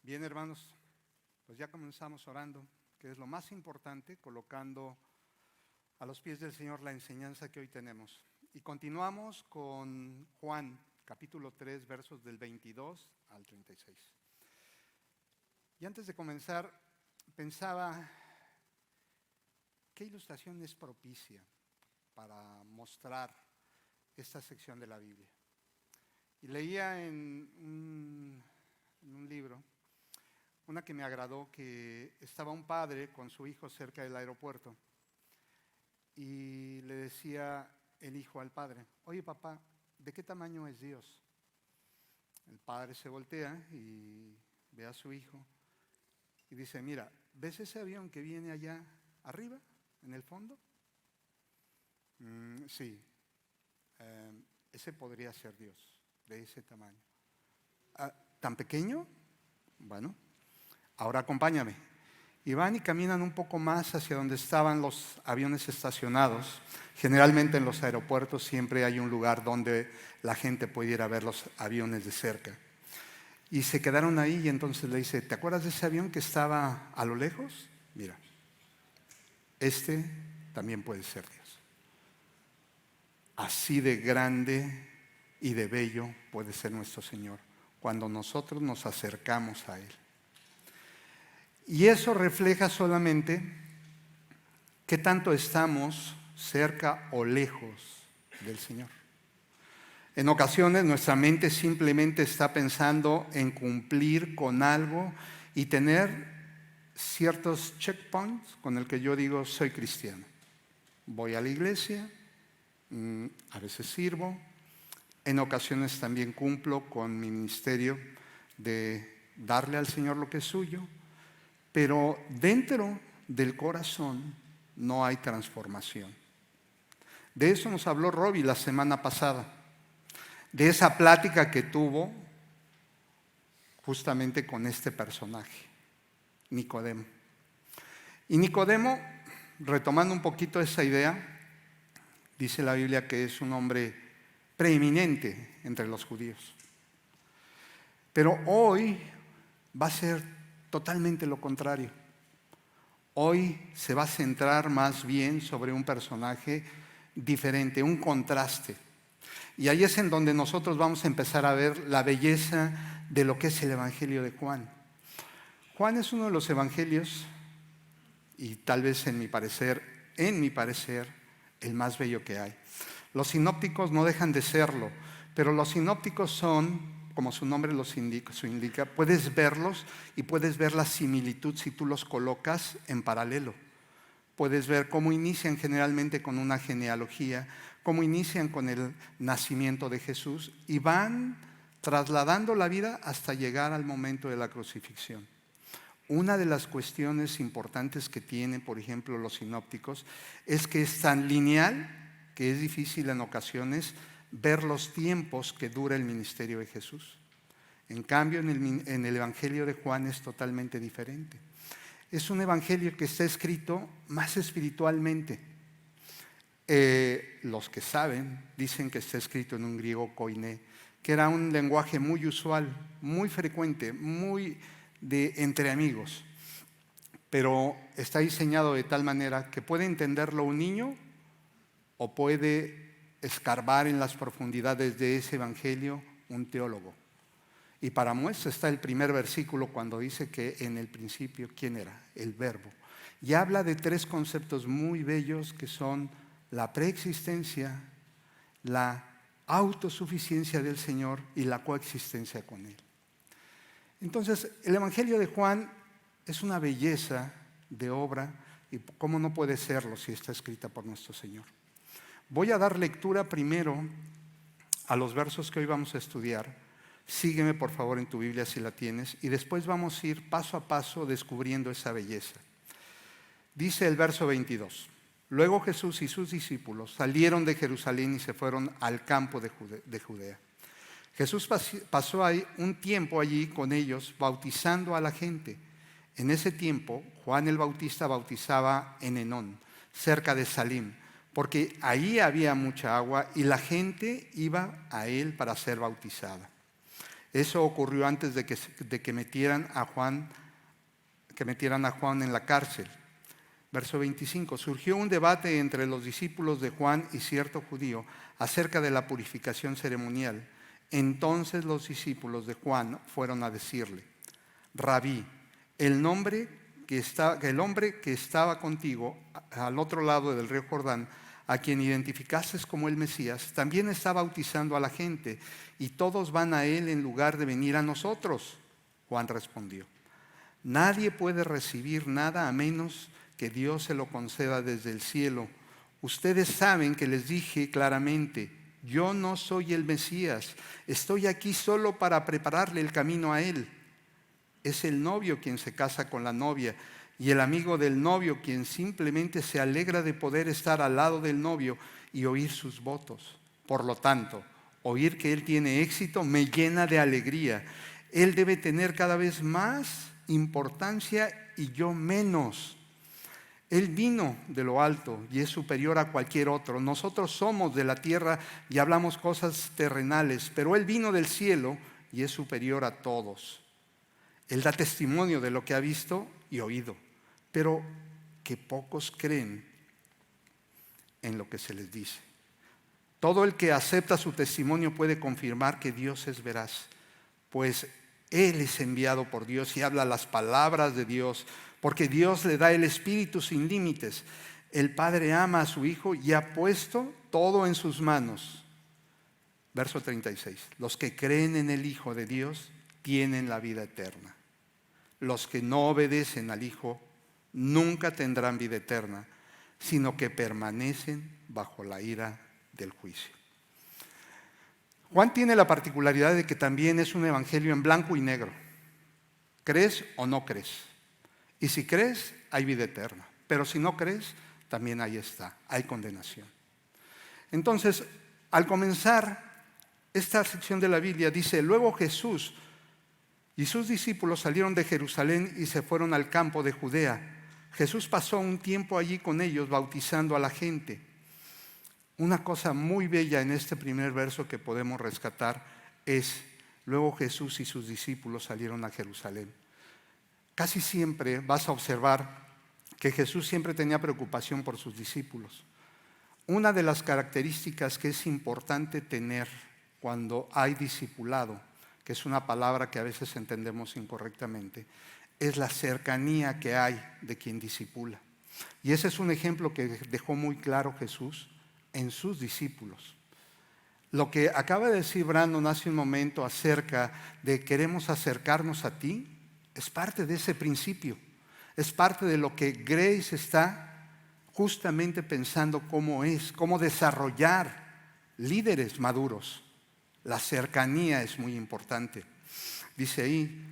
Bien, hermanos, pues ya comenzamos orando, que es lo más importante, colocando a los pies del Señor la enseñanza que hoy tenemos. Y continuamos con Juan, capítulo 3, versos del 22 al 36. Y antes de comenzar, pensaba, ¿qué ilustración es propicia para mostrar esta sección de la Biblia? Y leía en un libro, una que me agradó, que estaba un padre con su hijo cerca del aeropuerto y le decía el hijo al padre: oye, papá, ¿de qué tamaño es Dios? El padre se voltea y ve a su hijo y dice: mira, ¿ves ese avión que viene allá arriba, en el fondo? Sí, ese podría ser Dios, de ese tamaño. ¿Tan pequeño? Bueno, ahora acompáñame. Y van y caminan un poco más hacia donde estaban los aviones estacionados. Generalmente en los aeropuertos siempre hay un lugar donde la gente puede ir a ver los aviones de cerca. Y se quedaron ahí y entonces le dice: ¿te acuerdas de ese avión que estaba a lo lejos? Mira, este también puede ser Dios. Así de grande y de bello puede ser nuestro Señor cuando nosotros nos acercamos a Él. Y eso refleja solamente qué tanto estamos cerca o lejos del Señor. En ocasiones nuestra mente simplemente está pensando en cumplir con algo y tener ciertos checkpoints con el que yo digo: soy cristiano. Voy a la iglesia, a veces sirvo, en ocasiones también cumplo con mi ministerio de darle al Señor lo que es suyo. Pero dentro del corazón no hay transformación. De eso nos habló Robbie la semana pasada, de esa plática que tuvo justamente con este personaje, Nicodemo. Y Nicodemo, retomando un poquito esa idea, dice la Biblia que es un hombre preeminente entre los judíos. Pero hoy va a ser totalmente lo contrario. Hoy se va a centrar más bien sobre un personaje diferente, un contraste. Y ahí es en donde nosotros vamos a empezar a ver la belleza de lo que es el Evangelio de Juan. Juan es uno de los evangelios, y tal vez en mi parecer, el más bello que hay. Los sinópticos no dejan de serlo, pero los sinópticos son, como su nombre los indica, puedes verlos y puedes ver la similitud si tú los colocas en paralelo. Puedes ver cómo inician generalmente con una genealogía, cómo inician con el nacimiento de Jesús y van trasladando la vida hasta llegar al momento de la crucifixión. Una de las cuestiones importantes que tienen, por ejemplo, los sinópticos es que es tan lineal que es difícil en ocasiones ver los tiempos que dura el ministerio de Jesús. En cambio, en el Evangelio de Juan es totalmente diferente. Es un evangelio que está escrito más espiritualmente. Los que saben dicen que está escrito en un griego koiné, que era un lenguaje muy usual, muy frecuente, muy de entre amigos. Pero está diseñado de tal manera que puede entenderlo un niño o puede escarbar en las profundidades de ese evangelio un teólogo. Y para muestra está el primer versículo cuando dice que en el principio, ¿quién era? El Verbo. Y habla de tres conceptos muy bellos que son la preexistencia, la autosuficiencia del Señor y la coexistencia con Él. Entonces, el Evangelio de Juan es una belleza de obra, y cómo no puede serlo si está escrita por nuestro Señor. Voy a dar lectura primero a los versos que hoy vamos a estudiar. Sígueme por favor en tu Biblia si la tienes, y después vamos a ir paso a paso descubriendo esa belleza. Dice el verso 22: luego Jesús y sus discípulos salieron de Jerusalén y se fueron al campo de Judea. Jesús pasó ahí un tiempo allí con ellos, bautizando a la gente. En ese tiempo, Juan el Bautista bautizaba en Enón, cerca de Salim, porque ahí había mucha agua y la gente iba a él para ser bautizada. Eso ocurrió antes de que metieran a Juan en la cárcel. Verso 25. Surgió un debate entre los discípulos de Juan y cierto judío acerca de la purificación ceremonial. Entonces los discípulos de Juan fueron a decirle: Rabí, el hombre que estaba contigo al otro lado del río Jordán, a quien identificaste como el Mesías, también está bautizando a la gente, y todos van a él en lugar de venir a nosotros. Juan respondió: Nadie puede recibir nada a menos que Dios se lo conceda desde el cielo. Ustedes saben que les dije claramente: yo no soy el Mesías, estoy aquí solo para prepararle el camino a él. Es el novio quien se casa con la novia, y el amigo del novio quien simplemente se alegra de poder estar al lado del novio y oír sus votos. Por lo tanto, oír que él tiene éxito me llena de alegría. Él debe tener cada vez más importancia y yo menos. Él vino de lo alto y es superior a cualquier otro. Nosotros somos de la tierra y hablamos cosas terrenales, pero Él vino del cielo y es superior a todos. Él da testimonio de lo que ha visto y oído, pero que pocos creen en lo que se les dice. Todo el que acepta su testimonio puede confirmar que Dios es veraz, pues Él es enviado por Dios y habla las palabras de Dios, porque Dios le da el Espíritu sin límites. El Padre ama a su Hijo y ha puesto todo en sus manos. Verso 36. Los que creen en el Hijo de Dios tienen la vida eterna. Los que no obedecen al Hijo nunca tendrán vida eterna, sino que permanecen bajo la ira del juicio. Juan tiene la particularidad de que también es un evangelio en blanco y negro. ¿Crees o no crees? Y si crees, hay vida eterna. Pero si no crees, también ahí está, hay condenación. Entonces, al comenzar esta sección de la Biblia, dice: luego Jesús y sus discípulos salieron de Jerusalén y se fueron al campo de Judea. Jesús pasó un tiempo allí con ellos, bautizando a la gente. Una cosa muy bella en este primer verso que podemos rescatar es: luego Jesús y sus discípulos salieron a Jerusalén. Casi siempre vas a observar que Jesús siempre tenía preocupación por sus discípulos. Una de las características que es importante tener cuando hay discipulado, que es una palabra que a veces entendemos incorrectamente, es la cercanía que hay de quien discipula. Y ese es un ejemplo que dejó muy claro Jesús en sus discípulos. Lo que acaba de decir Brandon hace un momento acerca de queremos acercarnos a ti, es parte de ese principio. Es parte de lo que Grace está justamente pensando cómo desarrollar líderes maduros. La cercanía es muy importante. Dice ahí: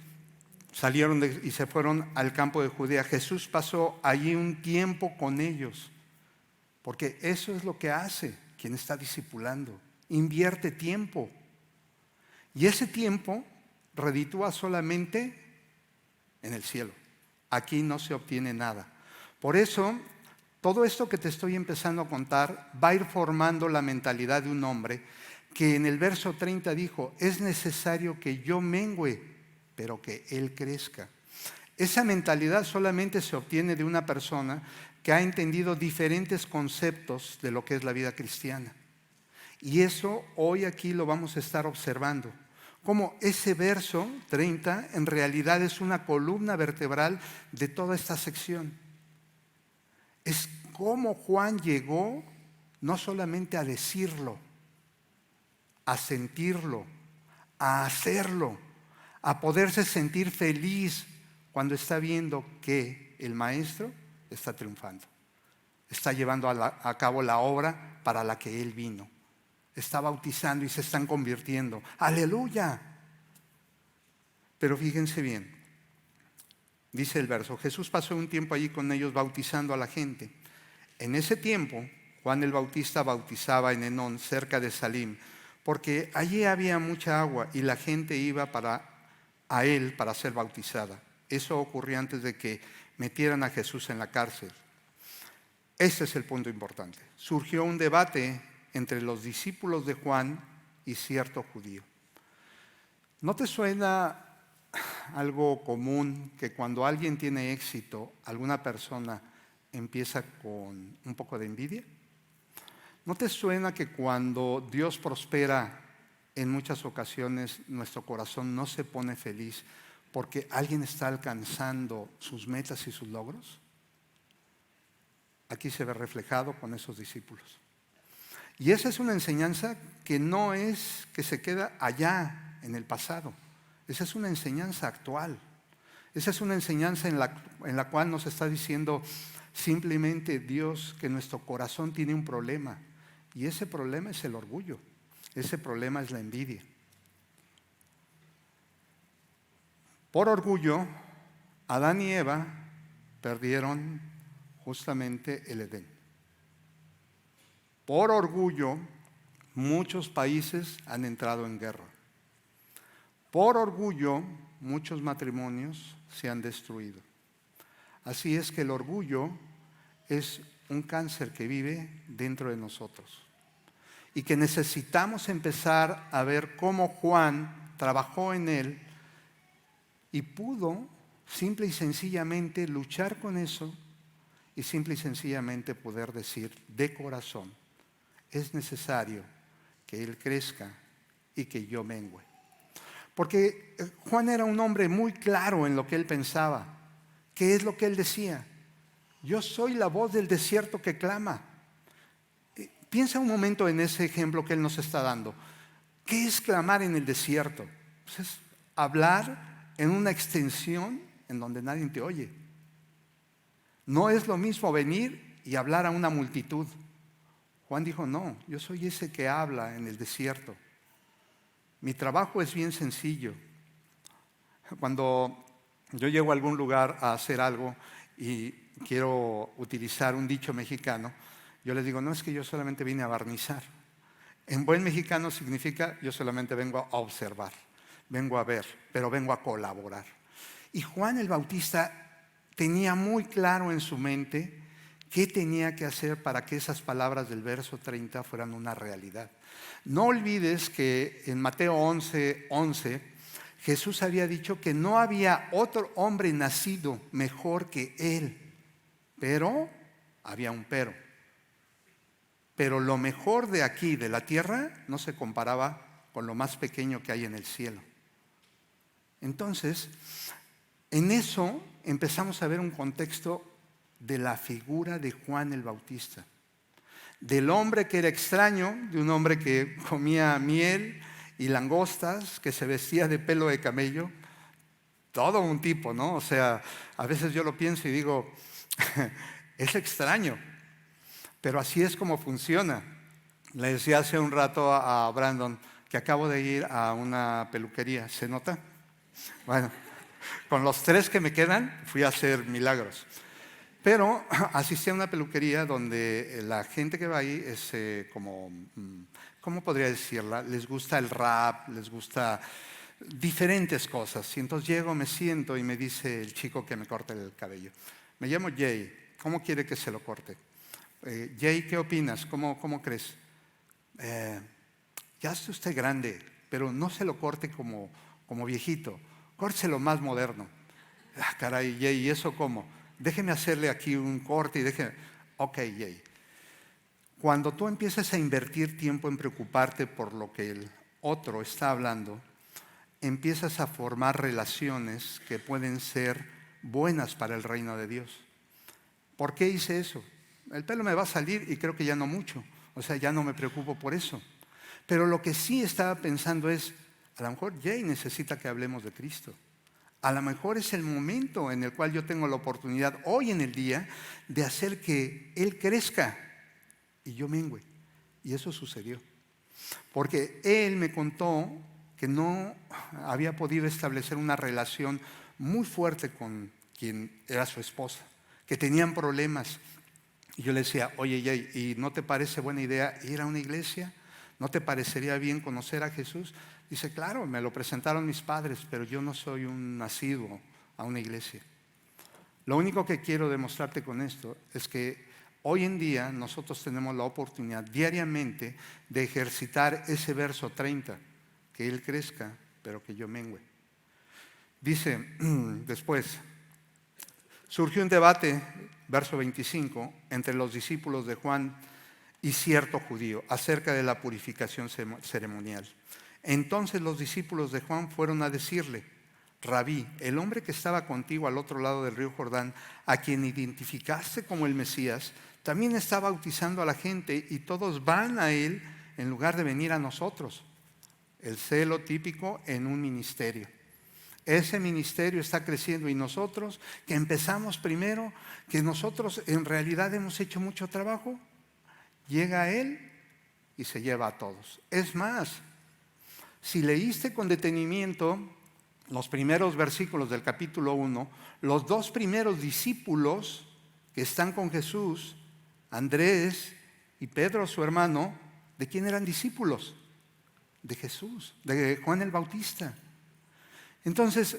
salieron y se fueron al campo de Judea. Jesús pasó allí un tiempo con ellos, porque eso es lo que hace quien está discipulando. Invierte tiempo. Y ese tiempo reditúa solamente en el cielo. Aquí no se obtiene nada. Por eso, todo esto que te estoy empezando a contar va a ir formando la mentalidad de un hombre que en el verso 30 dijo: es necesario que yo mengüe, pero que Él crezca. Esa mentalidad solamente se obtiene de una persona que ha entendido diferentes conceptos de lo que es la vida cristiana. Y eso hoy aquí lo vamos a estar observando. Como ese verso 30 en realidad es una columna vertebral de toda esta sección. Es como Juan llegó no solamente a decirlo, a sentirlo, a hacerlo, a poderse sentir feliz cuando está viendo que el maestro está triunfando, está llevando a cabo la obra para la que él vino. Está bautizando y se están convirtiendo. ¡Aleluya! Pero fíjense bien, dice el verso: Jesús pasó un tiempo allí con ellos bautizando a la gente. En ese tiempo, Juan el Bautista bautizaba en Enón, cerca de Salim, porque allí había mucha agua y la gente iba a él para ser bautizada. Eso ocurrió antes de que metieran a Jesús en la cárcel. Ese es el punto importante. Surgió un debate entre los discípulos de Juan y cierto judío. ¿No te suena algo común que cuando alguien tiene éxito, alguna persona empieza con un poco de envidia? ¿No te suena que cuando Dios prospera, en muchas ocasiones nuestro corazón no se pone feliz porque alguien está alcanzando sus metas y sus logros? Aquí se ve reflejado con esos discípulos. Y esa es una enseñanza que no es que se queda allá en el pasado. Esa es una enseñanza actual. Esa es una enseñanza en la cual nos está diciendo simplemente Dios que nuestro corazón tiene un problema. Y ese problema es el orgullo. Ese problema es la envidia. Por orgullo, Adán y Eva perdieron justamente el Edén. Por orgullo, muchos países han entrado en guerra. Por orgullo, muchos matrimonios se han destruido. Así es que el orgullo es un cáncer que vive dentro de nosotros y que necesitamos empezar a ver cómo Juan trabajó en él y pudo simple y sencillamente luchar con eso y simple y sencillamente poder decir de corazón: es necesario que Él crezca y que yo mengüe. Porque Juan era un hombre muy claro en lo que él pensaba. ¿Qué es lo que él decía? Yo soy la voz del desierto que clama. Piensa un momento en ese ejemplo que él nos está dando. ¿Qué es clamar en el desierto? Pues es hablar en una extensión en donde nadie te oye. No es lo mismo venir y hablar a una multitud. Juan dijo: no, yo soy ese que habla en el desierto. Mi trabajo es bien sencillo. Cuando yo llego a algún lugar a hacer algo y quiero utilizar un dicho mexicano, yo les digo: no, es que yo solamente vine a barnizar. En buen mexicano significa: yo solamente vengo a observar, vengo a ver, pero vengo a colaborar. Y Juan el Bautista tenía muy claro en su mente qué tenía que hacer para que esas palabras del verso 30 fueran una realidad. No olvides que en Mateo 11:11 Jesús había dicho que no había otro hombre nacido mejor que él, pero había un pero. Pero lo mejor de aquí, de la tierra, no se comparaba con lo más pequeño que hay en el cielo. Entonces, en eso empezamos a ver un contexto de la figura de Juan el Bautista. Del hombre que era extraño, de un hombre que comía miel y langostas, que se vestía de pelo de camello, todo un tipo, ¿no? O sea, a veces yo lo pienso y digo, es extraño, pero así es como funciona. Le decía hace un rato a Brandon que acabo de ir a una peluquería, ¿se nota? Bueno, con los 3 que me quedan fui a hacer milagros. Pero asistí a una peluquería donde la gente que va ahí es como, ¿cómo podría decirla? Les gusta el rap, les gusta diferentes cosas. Y entonces llego, me siento y me dice el chico que me corta el cabello: me llamo Jay, ¿cómo quiere que se lo corte? Jay, ¿qué opinas? ¿Cómo crees? Ya está usted grande, pero no se lo corte como viejito, córteselo más moderno. Ah, caray, Jay, ¿y eso cómo? Déjeme hacerle aquí un corte y déjeme. Ok, Jay. Cuando tú empiezas a invertir tiempo en preocuparte por lo que el otro está hablando, empiezas a formar relaciones que pueden ser buenas para el reino de Dios. ¿Por qué hice eso? El pelo me va a salir y creo que ya no mucho. O sea, ya no me preocupo por eso. Pero lo que sí estaba pensando es: a lo mejor Jay necesita que hablemos de Cristo. A lo mejor es el momento en el cual yo tengo la oportunidad hoy en el día de hacer que Él crezca y yo mengüe. Y eso sucedió. Porque Él me contó que no había podido establecer una relación muy fuerte con quien era su esposa, que tenían problemas. Y yo le decía: oye, Jay, ¿y no te parece buena idea ir a una iglesia? ¿No te parecería bien conocer a Jesús? Dice: claro, me lo presentaron mis padres, pero yo no soy un asiduo a una iglesia. Lo único que quiero demostrarte con esto es que hoy en día nosotros tenemos la oportunidad diariamente de ejercitar ese verso 30, que Él crezca, pero que yo mengüe. Dice después, surgió un debate, verso 25, entre los discípulos de Juan y cierto judío acerca de la purificación ceremonial. Entonces los discípulos de Juan fueron a decirle: Rabí, el hombre que estaba contigo al otro lado del río Jordán, a quien identificaste como el Mesías, también está bautizando a la gente y todos van a él en lugar de venir a nosotros. El celo típico en un ministerio. Ese ministerio está creciendo y nosotros que empezamos primero, que nosotros en realidad hemos hecho mucho trabajo, llega a él y se lleva a todos. Es más, si leíste con detenimiento los primeros versículos del capítulo 1, los dos primeros discípulos que están con Jesús, Andrés y Pedro, su hermano, ¿de quién eran discípulos? De Jesús, de Juan el Bautista. Entonces,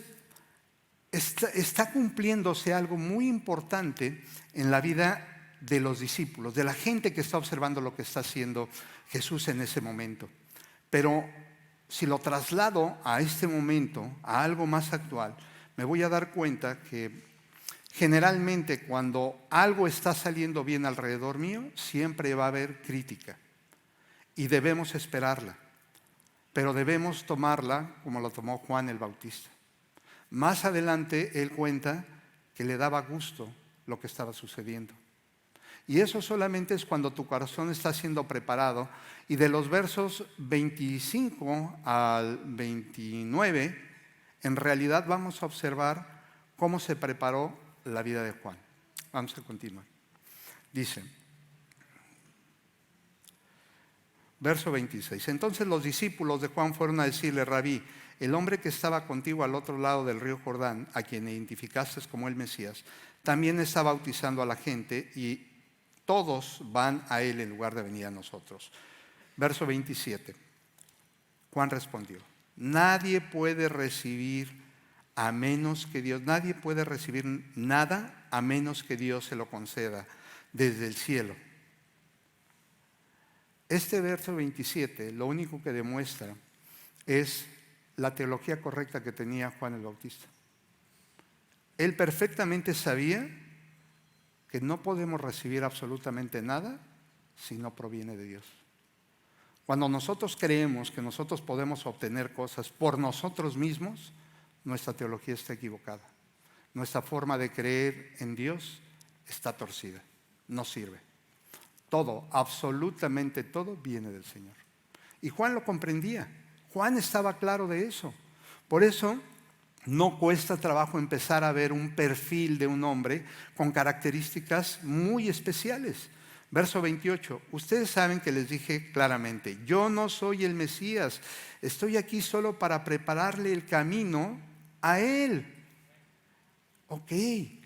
está cumpliéndose algo muy importante en la vida de los discípulos, de la gente que está observando lo que está haciendo Jesús en ese momento. Pero si lo traslado a este momento, a algo más actual, me voy a dar cuenta que generalmente cuando algo está saliendo bien alrededor mío, siempre va a haber crítica y debemos esperarla, pero debemos tomarla como lo tomó Juan el Bautista. Más adelante él cuenta que le daba gusto lo que estaba sucediendo. Y eso solamente es cuando tu corazón está siendo preparado. Y de los versos 25 al 29, en realidad vamos a observar cómo se preparó la vida de Juan. Vamos a continuar. Dice, verso 26. Entonces los discípulos de Juan fueron a decirle: Rabí, el hombre que estaba contigo al otro lado del río Jordán, a quien identificaste como el Mesías, también está bautizando a la gente y todos van a él en lugar de venir a nosotros. Verso 27. Juan respondió: nadie puede recibir nadie puede recibir nada a menos que Dios se lo conceda desde el cielo. Este verso 27 lo único que demuestra es la teología correcta que tenía Juan el Bautista. Él perfectamente sabía que no podemos recibir absolutamente nada si no proviene de Dios. Cuando nosotros creemos que nosotros podemos obtener cosas por nosotros mismos, nuestra teología está equivocada. Nuestra forma de creer en Dios está torcida, no sirve. Todo, absolutamente todo viene del Señor. Y Juan lo comprendía. Juan estaba claro de eso. Por eso no cuesta trabajo empezar a ver un perfil de un hombre con características muy especiales. Verso 28, ustedes saben que les dije claramente: yo no soy el Mesías, estoy aquí solo para prepararle el camino a Él. Ok, ¿qué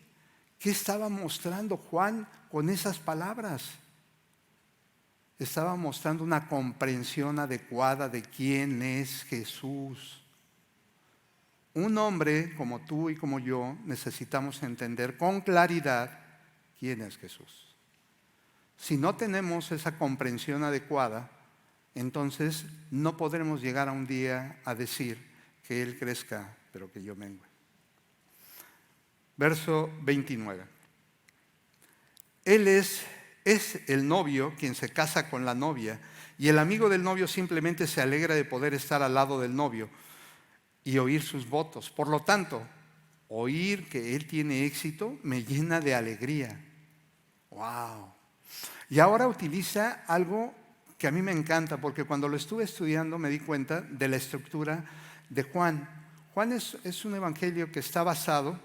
estaba mostrando Juan con esas palabras? Estaba mostrando una comprensión adecuada de quién es Jesús. Un hombre como tú y como yo necesitamos entender con claridad quién es Jesús. Si no tenemos esa comprensión adecuada, entonces no podremos llegar a un día a decir que Él crezca, pero que yo mengue. Verso 29. Él es el novio quien se casa con la novia, y el amigo del novio simplemente se alegra de poder estar al lado del novio y oír sus votos. Por lo tanto, oír que él tiene éxito me llena de alegría. ¡Wow! Y ahora utiliza algo que a mí me encanta, porque cuando lo estuve estudiando me di cuenta de la estructura de Juan. Juan es un evangelio que está basado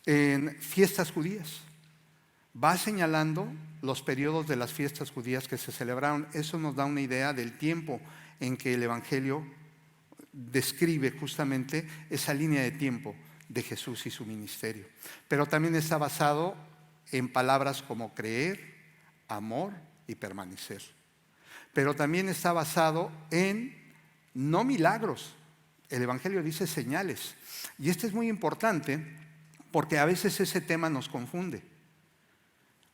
en fiestas judías. Va señalando los periodos de las fiestas judías que se celebraron. Eso nos da una idea del tiempo en que el evangelio describe justamente esa línea de tiempo de Jesús y su ministerio. Pero también está basado en palabras como creer, amor y permanecer. Pero también está basado en no milagros. El evangelio dice señales. Y esto es muy importante porque a veces ese tema nos confunde.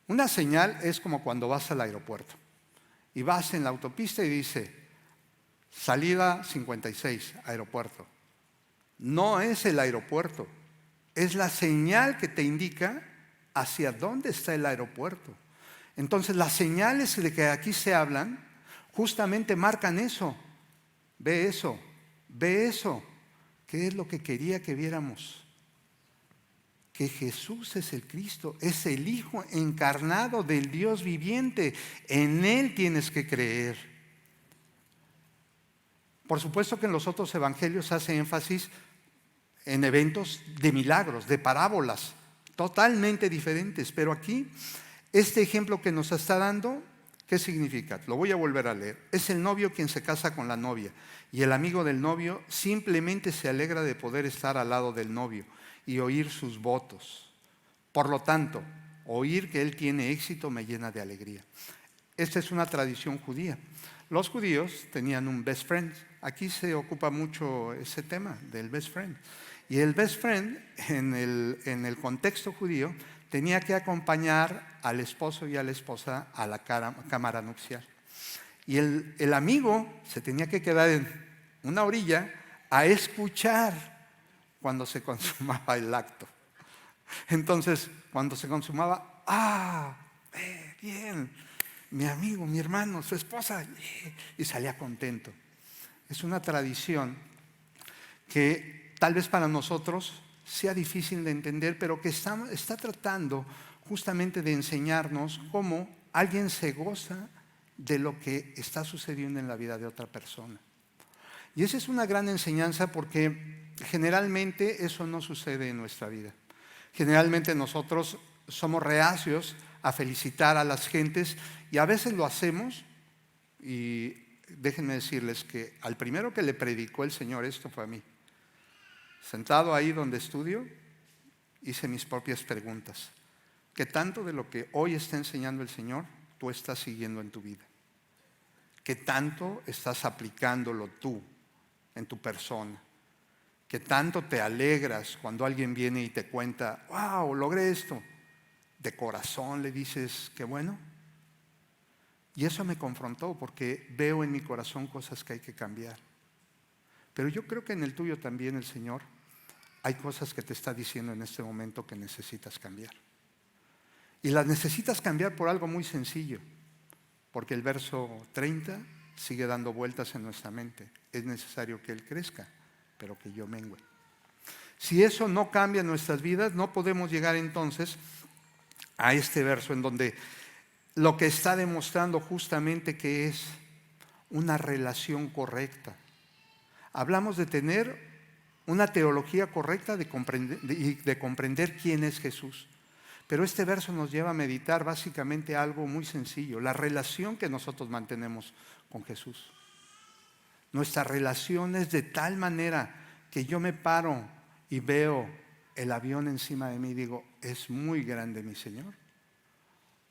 Una señal es como cuando vas al aeropuerto y vas en la autopista y dice salida 56, aeropuerto. no es el aeropuerto, es la señal que te indica hacia dónde está el aeropuerto. Entonces las señales de que aquí se hablan justamente marcan eso. Ve eso, ve eso. ¿Qué es lo que quería que viéramos? Que Jesús es el Cristo, es el Hijo encarnado del Dios viviente. En Él tienes que creer. Por supuesto que en los otros evangelios hace énfasis en eventos de milagros, de parábolas, totalmente diferentes. Pero aquí, este ejemplo que nos está dando, ¿qué significa? Lo voy a volver a leer. Es el novio quien se casa con la novia, y el amigo del novio simplemente se alegra de poder estar al lado del novio y oír sus votos. Por lo tanto, oír que él tiene éxito me llena de alegría. Esta es una tradición judía. Los judíos tenían un best friend. Aquí se ocupa mucho ese tema del best friend. Y el best friend, en el contexto judío, tenía que acompañar al esposo y a la esposa a la cámara nupcial. Y el amigo se tenía que quedar en una orilla a escuchar cuando se consumaba el acto. Entonces, cuando se consumaba, bien, mi amigo, mi hermano, su esposa, y salía contento. Es una tradición que tal vez para nosotros sea difícil de entender, pero que está tratando justamente de enseñarnos cómo alguien se goza de lo que está sucediendo en la vida de otra persona. Y esa es una gran enseñanza, porque generalmente eso no sucede en nuestra vida. Generalmente nosotros somos reacios a felicitar a las gentes, y a veces lo hacemos, y déjenme decirles que al primero que le predicó el Señor esto fue a mí. Sentado ahí donde estudio, hice mis propias preguntas. ¿Qué tanto de lo que hoy está enseñando el Señor tú estás siguiendo en tu vida? ¿Qué tanto estás aplicándolo tú en tu persona? ¿Qué tanto te alegras cuando alguien viene y te cuenta, wow, logré esto? De corazón le dices, qué bueno. Y eso me confrontó, porque veo en mi corazón cosas que hay que cambiar. Pero yo creo que en el tuyo también el Señor hay cosas que te está diciendo en este momento que necesitas cambiar. Y las necesitas cambiar por algo muy sencillo, porque el verso 30 sigue dando vueltas en nuestra mente. Es necesario que Él crezca, pero que yo mengüe. Si eso no cambia en nuestras vidas, no podemos llegar entonces a este verso en donde lo que está demostrando justamente que es una relación correcta. Hablamos de tener una teología correcta de comprender quién es Jesús. Pero este verso nos lleva a meditar básicamente algo muy sencillo: la relación que nosotros mantenemos con Jesús. Nuestra relación es de tal manera que yo me paro y veo el avión encima de mí y digo, es muy grande mi Señor.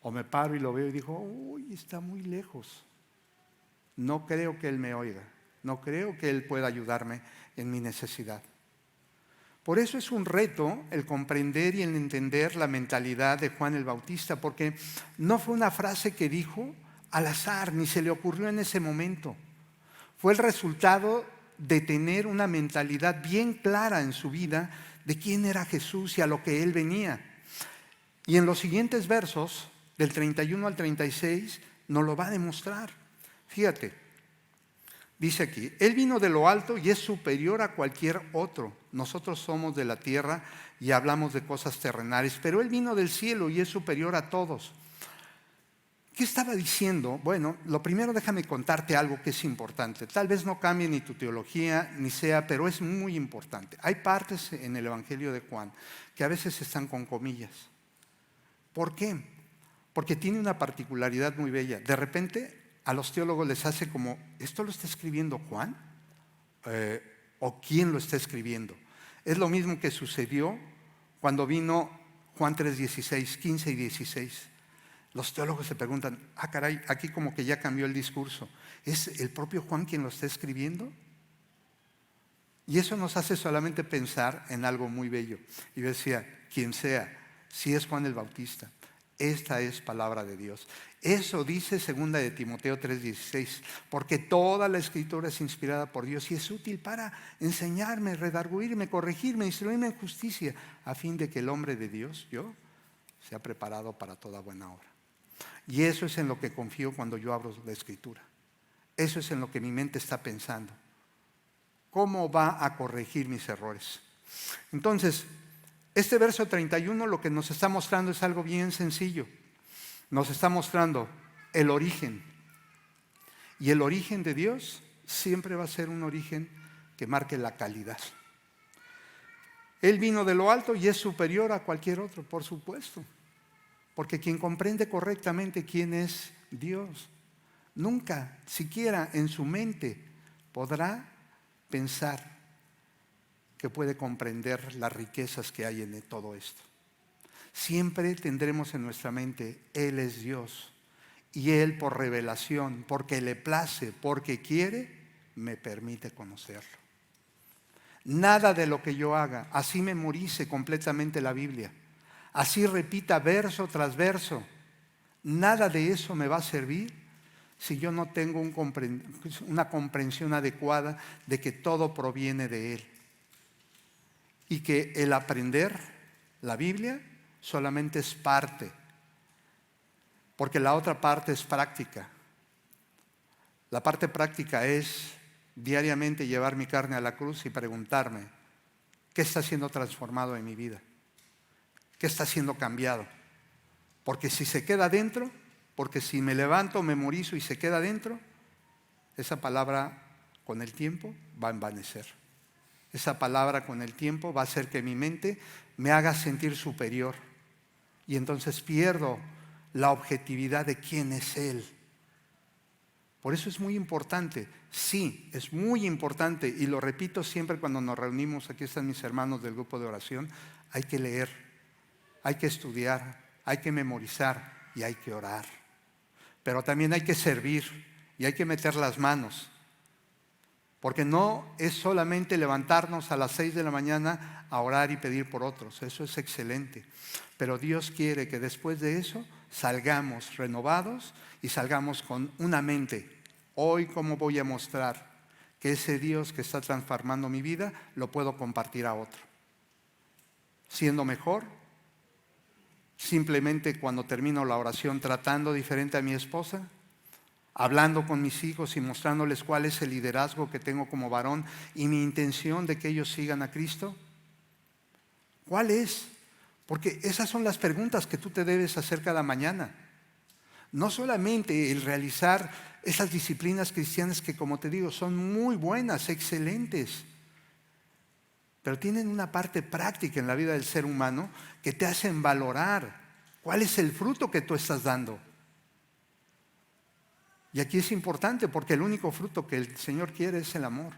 O me paro y lo veo y digo, uy, está muy lejos. No creo que Él me oiga. No creo que Él pueda ayudarme en mi necesidad. Por eso es un reto el comprender y el entender la mentalidad de Juan el Bautista, porque no fue una frase que dijo al azar, ni se le ocurrió en ese momento. Fue el resultado de tener una mentalidad bien clara en su vida de quién era Jesús y a lo que Él venía. Y en los siguientes versos, del 31 al 36, nos lo va a demostrar. Fíjate, dice aquí, Él vino de lo alto y es superior a cualquier otro. Nosotros somos de la tierra y hablamos de cosas terrenales, pero Él vino del cielo y es superior a todos. ¿Qué estaba diciendo? Bueno, lo primero, déjame contarte algo que es importante. Tal vez no cambie ni tu teología, ni sea, pero es muy importante. Hay partes en el Evangelio de Juan que a veces están con comillas. ¿Por qué? Porque tiene una particularidad muy bella. De repente a los teólogos les hace como, ¿esto lo está escribiendo Juan? ¿O quién lo está escribiendo? Es lo mismo que sucedió cuando vino Juan 3:16, 15 y 16. Los teólogos se preguntan, caray, aquí como que ya cambió el discurso. ¿Es el propio Juan quien lo está escribiendo? Y eso nos hace solamente pensar en algo muy bello. Y yo decía, quien sea, si es Juan el Bautista, Esta es palabra de Dios. Eso dice 2 de Timoteo 3:16, porque toda la Escritura es inspirada por Dios y es útil para enseñarme, redarguirme, corregirme, instruirme en justicia, a fin de que el hombre de Dios, yo, sea preparado para toda buena obra. Y eso es en lo que confío cuando yo abro la Escritura. Eso es en lo que mi mente está pensando. ¿Cómo va a corregir mis errores? Entonces, este verso 31 lo que nos está mostrando es algo bien sencillo. Nos está mostrando el origen. Y el origen de Dios siempre va a ser un origen que marque la calidad. Él vino de lo alto y es superior a cualquier otro, por supuesto. Porque quien comprende correctamente quién es Dios, nunca siquiera en su mente podrá pensar que puede comprender las riquezas que hay en todo esto. Siempre tendremos en nuestra mente, Él es Dios. Y Él por revelación, porque le place, porque quiere, me permite conocerlo. Nada de lo que yo haga, así memorice completamente la Biblia, así repita verso tras verso, nada de eso me va a servir si yo no tengo una comprensión adecuada de que todo proviene de Él. Y que el aprender la Biblia solamente es parte, porque la otra parte es práctica. La parte práctica es diariamente llevar mi carne a la cruz y preguntarme, ¿qué está siendo transformado en mi vida? ¿Qué está siendo cambiado? Porque si se queda dentro, porque si me levanto, memorizo y se queda dentro, esa palabra con el tiempo va a envanecer. Esa palabra con el tiempo va a hacer que mi mente me haga sentir superior. Y entonces pierdo la objetividad de quién es Él. Por eso es muy importante, sí, es muy importante, y lo repito siempre cuando nos reunimos, aquí están mis hermanos del grupo de oración, hay que leer, hay que estudiar, hay que memorizar y hay que orar. Pero también hay que servir y hay que meter las manos. Porque no es solamente levantarnos a las 6 de la mañana a orar y pedir por otros. Eso es excelente. Pero Dios quiere que después de eso salgamos renovados y salgamos con una mente. Hoy, ¿cómo voy a mostrar que ese Dios que está transformando mi vida lo puedo compartir a otro? Siendo mejor, simplemente cuando termino la oración tratando diferente a mi esposa, hablando con mis hijos y mostrándoles cuál es el liderazgo que tengo como varón y mi intención de que ellos sigan a Cristo. ¿Cuál es? Porque esas son las preguntas que tú te debes hacer cada mañana. No solamente el realizar esas disciplinas cristianas que, como te digo, son muy buenas, excelentes, pero tienen una parte práctica en la vida del ser humano que te hacen valorar cuál es el fruto que tú estás dando. Y aquí es importante porque el único fruto que el Señor quiere es el amor.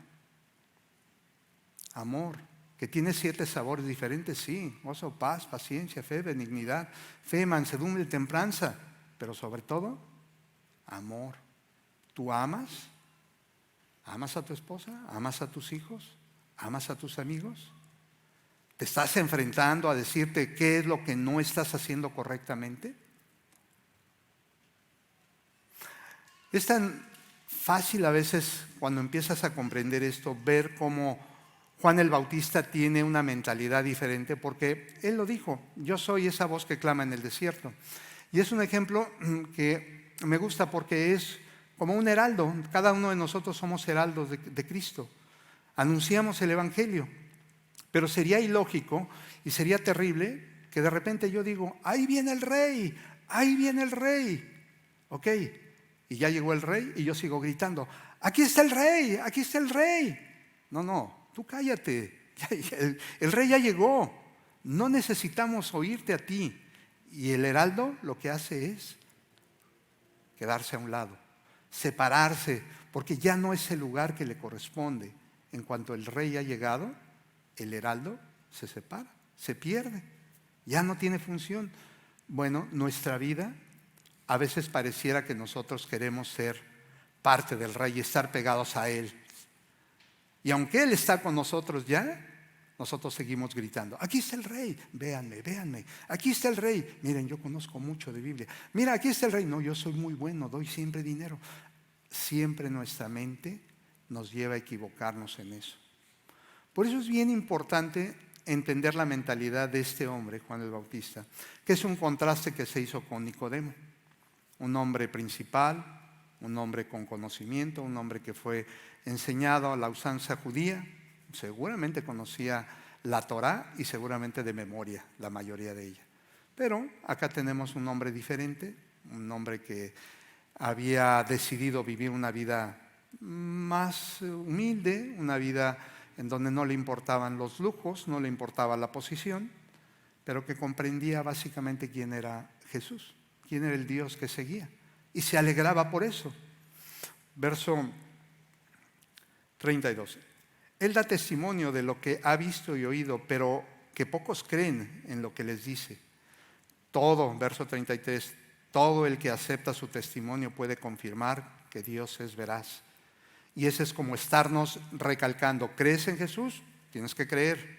Amor, que tiene 7 sabores diferentes, sí. Gozo, paz, paciencia, fe, benignidad, fe, mansedumbre, templanza. Pero sobre todo, amor. ¿Tú amas? ¿Amas a tu esposa? ¿Amas a tus hijos? ¿Amas a tus amigos? ¿Te estás enfrentando a decirte qué es lo que no estás haciendo correctamente? Es tan fácil a veces cuando empiezas a comprender esto, ver cómo Juan el Bautista tiene una mentalidad diferente, porque él lo dijo, yo soy esa voz que clama en el desierto. Y es un ejemplo que me gusta porque es como un heraldo, cada uno de nosotros somos heraldos de Cristo, anunciamos el Evangelio, pero sería ilógico y sería terrible que de repente yo digo, ahí viene el rey, ok. Y ya llegó el rey y yo sigo gritando, aquí está el rey, aquí está el rey. No, tú cállate, el rey ya llegó, no necesitamos oírte a ti. Y el heraldo lo que hace es quedarse a un lado, separarse, porque ya no es el lugar que le corresponde. En cuanto el rey ha llegado, el heraldo se separa, se pierde, ya no tiene función. Bueno, nuestra vida a veces pareciera que nosotros queremos ser parte del rey y estar pegados a Él. Y aunque Él está con nosotros ya, nosotros seguimos gritando: aquí está el rey, véanme, véanme, aquí está el rey. Miren, yo conozco mucho de Biblia. Mira, aquí está el rey. No, yo soy muy bueno, doy siempre dinero. Siempre nuestra mente nos lleva a equivocarnos en eso. Por eso es bien importante entender la mentalidad de este hombre, Juan el Bautista, que es un contraste que se hizo con Nicodemo. Un hombre principal, un hombre con conocimiento, un hombre que fue enseñado a la usanza judía, seguramente conocía la Torá y seguramente de memoria la mayoría de ella. Pero acá tenemos un hombre diferente, un hombre que había decidido vivir una vida más humilde, una vida en donde no le importaban los lujos, no le importaba la posición, pero que comprendía básicamente quién era Jesús, quién era el Dios que seguía, y se alegraba por eso. Verso 32. Él da testimonio de lo que ha visto y oído, pero que pocos creen en lo que les dice. Todo, verso 33, todo el que acepta su testimonio puede confirmar que Dios es veraz. Y ese es como estarnos recalcando: ¿crees en Jesús? Tienes que creer.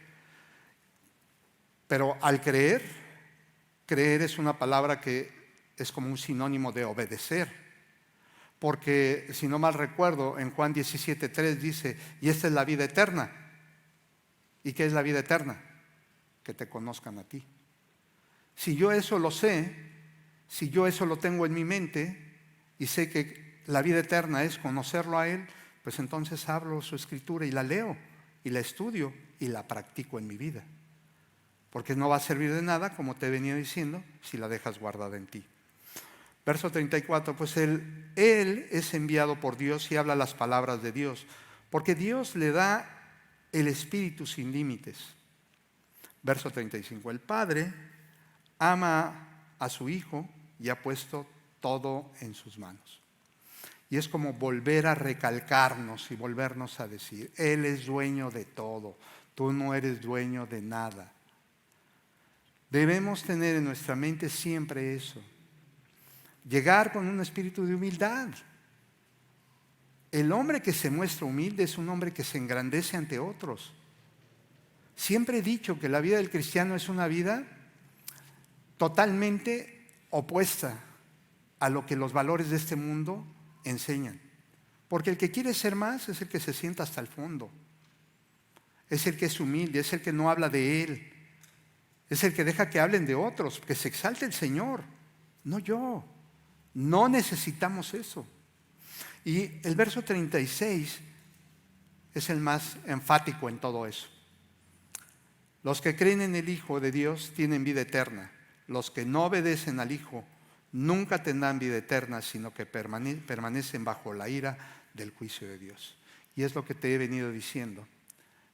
Pero al creer, creer es una palabra que es como un sinónimo de obedecer. Porque, si no mal recuerdo, en Juan 17:3 dice: y esta es la vida eterna. ¿Y qué es la vida eterna? Que te conozcan a ti. Si yo eso lo sé, si yo eso lo tengo en mi mente y sé que la vida eterna es conocerlo a Él, pues entonces abro su escritura y la leo y la estudio y la practico en mi vida. Porque no va a servir de nada, como te he venido diciendo, si la dejas guardada en ti. Verso 34, pues él es enviado por Dios y habla las palabras de Dios, porque Dios le da el Espíritu sin límites. Verso 35, el Padre ama a su Hijo y ha puesto todo en sus manos. Y es como volver a recalcarnos y volvernos a decir: Él es dueño de todo, tú no eres dueño de nada. Debemos tener en nuestra mente siempre eso. Llegar con un espíritu de humildad. El hombre que se muestra humilde es un hombre que se engrandece ante otros. Siempre he dicho que la vida del cristiano es una vida totalmente opuesta a lo que los valores de este mundo enseñan. Porque el que quiere ser más es el que se sienta hasta el fondo. Es el que es humilde, es el que no habla de él. Es el que deja que hablen de otros, que se exalte el Señor, no yo. No necesitamos eso. Y el verso 36 es el más enfático en todo eso. Los que creen en el Hijo de Dios tienen vida eterna. Los que no obedecen al Hijo nunca tendrán vida eterna, sino que permanecen bajo la ira del juicio de Dios. Y es lo que te he venido diciendo.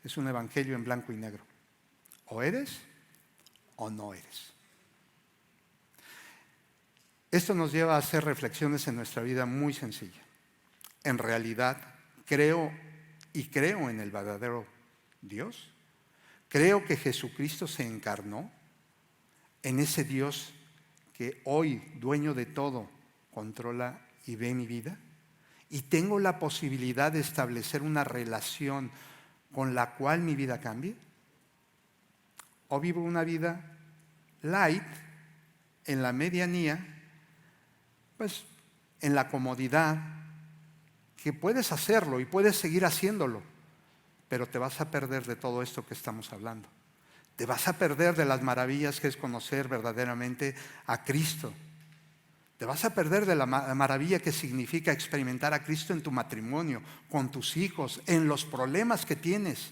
Es un evangelio en blanco y negro. O eres o no eres. Esto nos lleva a hacer reflexiones en nuestra vida muy sencilla. En realidad, creo en el verdadero Dios. Creo que Jesucristo se encarnó en ese Dios que hoy, dueño de todo, controla y ve mi vida. Y tengo la posibilidad de establecer una relación con la cual mi vida cambie. O vivo una vida light, en la medianía, pues en la comodidad, que puedes hacerlo y puedes seguir haciéndolo, pero te vas a perder de todo esto que estamos hablando. Te vas a perder de las maravillas que es conocer verdaderamente a Cristo. Te vas a perder de la maravilla que significa experimentar a Cristo en tu matrimonio, con tus hijos, en los problemas que tienes.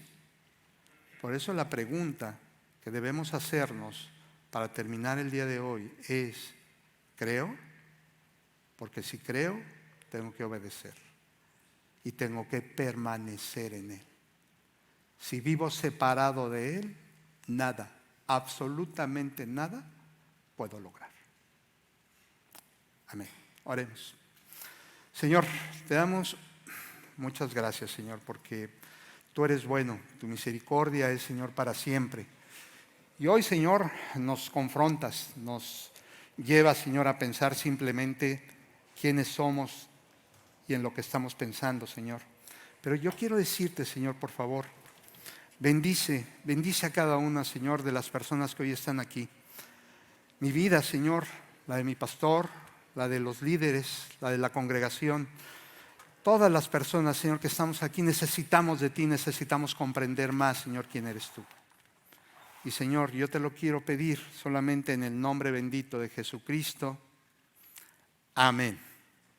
Por eso la pregunta que debemos hacernos para terminar el día de hoy es: ¿creo? Porque si creo, tengo que obedecer y tengo que permanecer en Él. Si vivo separado de Él, nada, absolutamente nada puedo lograr. Amén. Oremos. Señor, te damos muchas gracias, Señor, porque tú eres bueno, tu misericordia es, Señor, para siempre. Y hoy, Señor, nos confrontas, nos llevas, Señor, a pensar simplemente quiénes somos y en lo que estamos pensando, Señor. Pero yo quiero decirte, Señor, por favor, Bendice a cada una, Señor, de las personas que hoy están aquí. Mi vida, Señor, la de mi pastor, la de los líderes, la de la congregación. Todas las personas, Señor, que estamos aquí, necesitamos de ti, necesitamos comprender más, Señor, quién eres tú. Y Señor, yo te lo quiero pedir solamente en el nombre bendito de Jesucristo. Amén.